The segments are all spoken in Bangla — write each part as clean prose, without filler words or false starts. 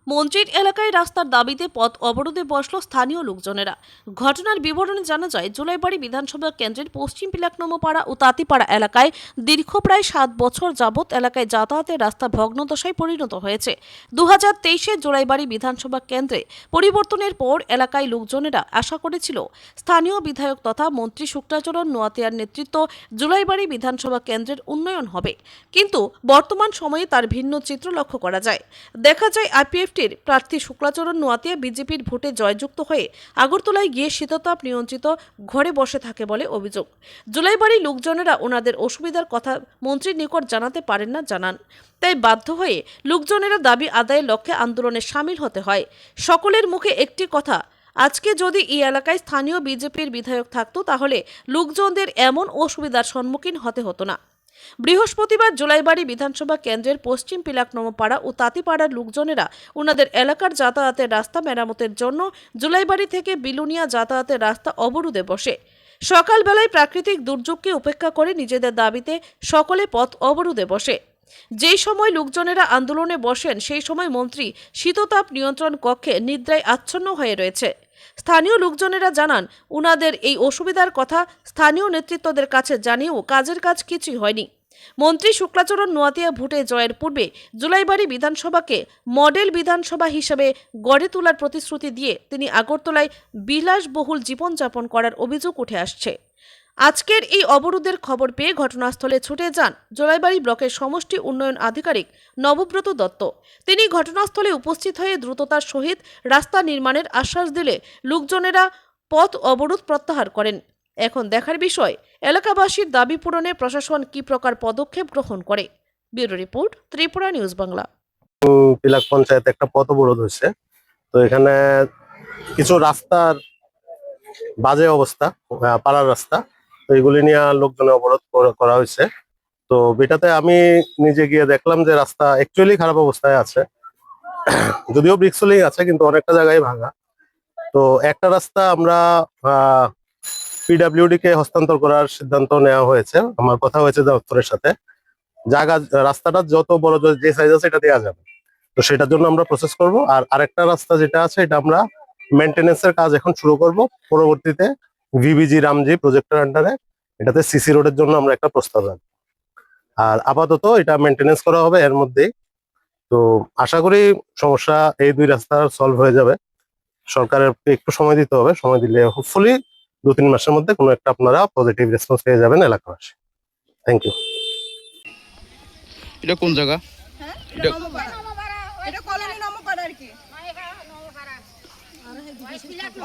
মন্ত্রীর এলাকায় রাস্তার দাবিতে পথ অবরোধে বসল স্থানীয় লোকজনেরা। ঘটনার বিবরণে জানা যায়, জুলাইবাড়ি বিধানসভা কেন্দ্রের পশ্চিম পিলাকনমপাড়া ও তাঁতিপাড়া এলাকায় দীর্ঘ প্রায় 7 বছর যাবৎ এলাকায় যাতায়াতের রাস্তা ভগ্নদশায় পরিণত হয়েছে। 2023-এ জুলাইবাড়ি বিধানসভা কেন্দ্রে পরিবর্তনের পর এলাকায় লোকজনেরা আশা করেছিল স্থানীয় বিধায়ক তথা মন্ত্রী শুক্লাচরণ নোয়াতিয়ার নেতৃত্ব জুলাইবাড়ি বিধানসভা কেন্দ্রের উন্নয়ন হবে, কিন্তু বর্তমান সময়ে তার ভিন্ন চিত্র লক্ষ্য করা যায়। দেখা যায় আইপিএফটির প্রার্থী শুক্লাচরণ নোয়াতিয়া বিজেপির ভোটে জয়যুক্ত হয়ে আগরতলায় গিয়ে শীততাপ নিয়ন্ত্রিত ঘরে বসে থাকে বলে অভিযোগ। জুলাইবাড়ির লোকজনেরা ওনাদের অসুবিধার কথা মন্ত্রীর নিকট জানাতে পারেন না জানান, তাই বাধ্য হয়ে লোকজনেরা দাবি আদায়ের লক্ষ্যে আন্দোলনে সামিল হতে হয়। সকলের মুখে একটি কথা, আজকে যদি এই এলাকায় স্থানীয় বিজেপির বিধায়ক থাকতো তাহলে লোকজনদের এমন অসুবিধার সম্মুখীন হতে হতো না। বৃহস্পতিবার জুলাইবাড়ি বিধানসভা কেন্দ্রের পশ্চিম পিলাকনমপাড়া ও তাঁতিপাড়ার লোকজনেরা ওনাদের এলাকার যাতায়াতের রাস্তা মেরামতের জন্য জুলাইবাড়ি থেকে বিলুনিয়া যাতায়াতের রাস্তা অবরোধে বসে। সকালবেলায় প্রাকৃতিক দুর্যোগকে উপেক্ষা করে নিজেদের দাবিতে সকলে পথ অবরোধে বসে। যেই সময় লোকজনেরা আন্দোলনে বসেন সেই সময় মন্ত্রী শীততাপ নিয়ন্ত্রণ কক্ষে নিদ্রায় আচ্ছন্ন হয়ে রয়েছে। স্থানীয় লোকজনেরা জানান, উনাদের এই অসুবিধার কথা স্থানীয় নেতৃত্বদের কাছে জানিয়েও কাজের কাজ কিছুই হয়নি। মন্ত্রী শুক্লাচরণ নোয়াতিয়া ভোটে জয়ের পূর্বে জুলাইবাড়ি বিধানসভাকে মডেল বিধানসভা হিসেবে গড়ে তোলার প্রতিশ্রুতি দিয়ে তিনি আগরতলায় বিলাসবহুল জীবনযাপন করার অভিযোগ উঠে আসছে। আজকের এই অবরোধের খবর পেয়ে ঘটনাস্থলে ছুটে যান জুলাইবাড়ি ব্লকের সমষ্টি উন্নয়ন আধিকারিক নবব্রত দত্ত। তিনি ঘটনাস্থলে উপস্থিত হয়ে দ্রুততার সহিত রাস্তা নির্মাণের আশ্বাস দিলে লোকজনেরা পথ অবরোধ প্রত্যাহার করেন। এখন দেখার বিষয় এলাকাবাসীর দাবি পূরণে প্রশাসন কি প্রকার পদক্ষেপ গ্রহণ করে। Bureau report, Tripura news Bangla. Pilak পঞ্চায়েতে একটা পথ অবরোধ হয়েছে, তো এখানে কিছু রাস্তার বাজে অবস্থা, পাড়ার রাস্তা, তো এগুলি নিয়ে লোকজনের অবরোধ করা হয়েছে। তো এটাতে আমি নিজে গিয়ে দেখলাম যে রাস্তা অ্যাকচুয়ালি খারাপ অবস্থায় আছে, যদিও ব্রিক্সলিং আছে কিন্তু অনেকটা জায়গায় ভাঙা। তো একটা রাস্তা আমরা পিডাব্লিউডি কে হস্তান্তর করার সিদ্ধান্ত নেওয়া হয়েছে। আমার কথা হয়েছে দপ্তরের সাথে, জায়গা রাস্তাটা যত বড় যে সাইজ আছে এটা দেওয়া যাবে, তো সেটার জন্য আমরা প্রসেস করব। আর আরেকটা রাস্তা যেটা আছে এটা আমরা মেনটেনেন্সের কাজ এখন শুরু করব, পরবর্তীতে ভিবিজি রামজি প্রজেক্টের আন্ডারে এটাতে সিসি রোডের জন্য আমরা একটা প্রস্তাব রাখবো। আর আপাতত এটা মেনটেনেন্স করা হবে এর মধ্যেই। তো আশা করি সমস্যা এই দুই রাস্তা সলভ হয়ে যাবে। সরকারের একটু সময় দিতে হবে, সময় দিলে হোপফুলি 2-3 মাসের মধ্যে কোনো একটা আপনারা পজিটিভ রেসপন্স পেয়ে যাবেন এলাকাবাসী। Thank you. এটা কোন জায়গা? এটা কলোনি নমপাড়া আর কি।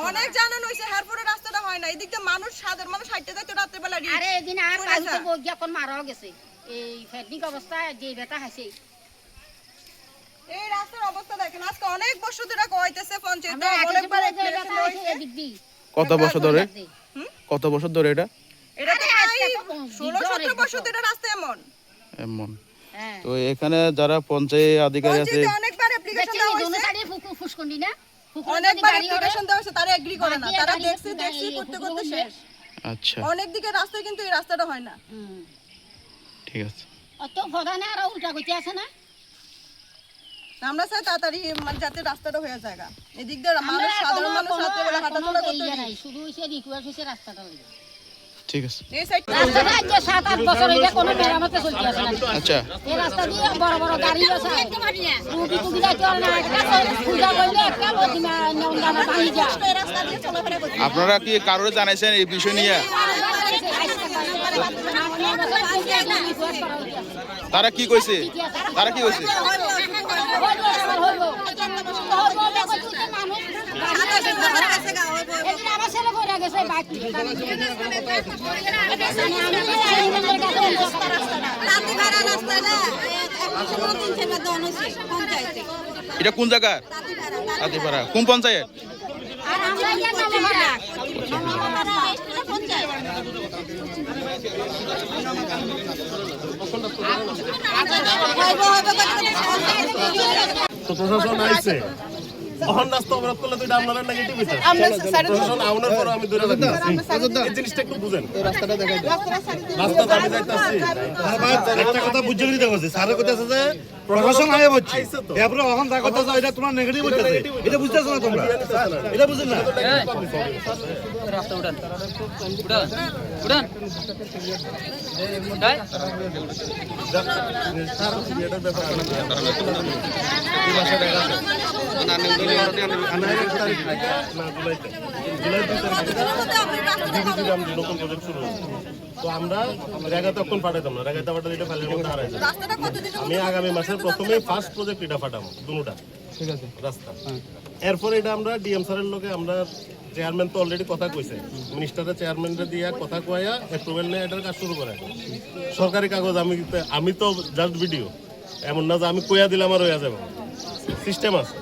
অনেক জানান হইছে, হারপুরে রাস্তাটা হয় না। এদিক দিয়ে মানুষ, সাধারণ মানুষ হাঁটতে যাইতো রাতে বেলা। আরে এদিন আর কালকে বগিয়া কোন মারাও গেছে। এই ফেডনিক অবস্থা যে বেটা হাসে। এই রাস্তার অবস্থা দেখেন, আজকে অনেক বছর ধরে কইতেছে পঞ্চায়েত, অনেকবার কত বছর ধরে? কত বছর ধরে এটা? এটা তো 16-17 বছর ধরে রাস্তা এমন। হ্যাঁ, তো এখানে যারা পঞ্চায়েত আধিকারিক আছে, অনেকবার অ্যাপ্লিকেশন দেওয়া হইছে, দোনো সাইডে ফুসকুন্ডি না, অনেকবার অ্যাপ্লিকেশন দেওয়া হইছে, তারা এগ্রি করে না। তারা দেখছি করতে করতে শেষ। আচ্ছা অনেক দিকে রাস্তা, কিন্তু এই রাস্তাটা হয় না। ঠিক আছে। অত প্রধানে আর উল্টা কইতে আছে না। আমরা চাই তাড়াতাড়ি যাতে রাস্তাটা হয়ে যায়। এদিক দিয়ে মানুষ, সাধারণ মানুষ রাতে বেলা হাঁটাচলা করতে নাই, শুধু হইছে রিকোয়েস্ট হইছে রাস্তাটা লাগবে। ঠিক আছে। এই সাইড রাস্তাটা আজ 7-8 বছর হইছে কোনো মেরামতে চলতে আছে না। আচ্ছা, এই রাস্তা দিয়ে বড় বড় গাড়ি আছে, রুগী টুগী যাইতে পারে না। পূজা করলে একটা প্রতিমা নেওয়া ভাঙি যায়। এই রাস্তা দিয়ে চলাফেরা করতে। আপনারা কি কারোর জানাইছেন এই বিষয় নিয়ে? তারা কি কইছে? তারা কি কইছে? এটা কোন জায়গা? তাঁতিপাড়া কোন পঞ্চায়েত? তো প্রশাসন আইছে, অহন রাস্তা অবরোধ করলে তো এটা আপনারা নেগেটিভ হইছে। প্রশাসন আউনার পর আমি দূরে রাখতেছি, এই জিনিসটা একটু বুঝেন। রাস্তাটা দেখাই দাও, রাস্তা আমি যাইতাছি। একটা কথা বুঝে নিতে পারছি, স্যারে কইতাছে যে প্রশাসন আগে বলছি এরপরে এখন যা কথা এটা তোমার নেগেটিভ হচ্ছে এটা বুঝতেছো না তোমরা এটা বুঝেন না রাস্তা উড়ান উড়ান উড়ান তাই তো আমরা রেগা তখন পাঠাতাম না, রেগাতে পাঠালে এটা ফাইলের মধ্যে হারাই যায়। রাস্তাটা কতদিন আমি আগামী মাসের প্রথমে ফার্স্ট প্রজেক্ট এটা ফাটাবো দুটা ঠিক আছে রাস্তা। এরপরে এটা আমরা ডিএম স্যারের লোকে আমরা চেয়ারম্যান তো অলরেডি কথা কইছে, মিনিস্টারের চেয়ারম্যানরে দিয়া কথা কয়া অ্যাপ্রুভাল নিয়ে এটার কাজ শুরু করে। সরকারি কাগজ আমি তো জাস্ট ভিডিও, এমন না যে আমি কইয়া দিলাম আর হইয়া যাবো, সিস্টেম আছে।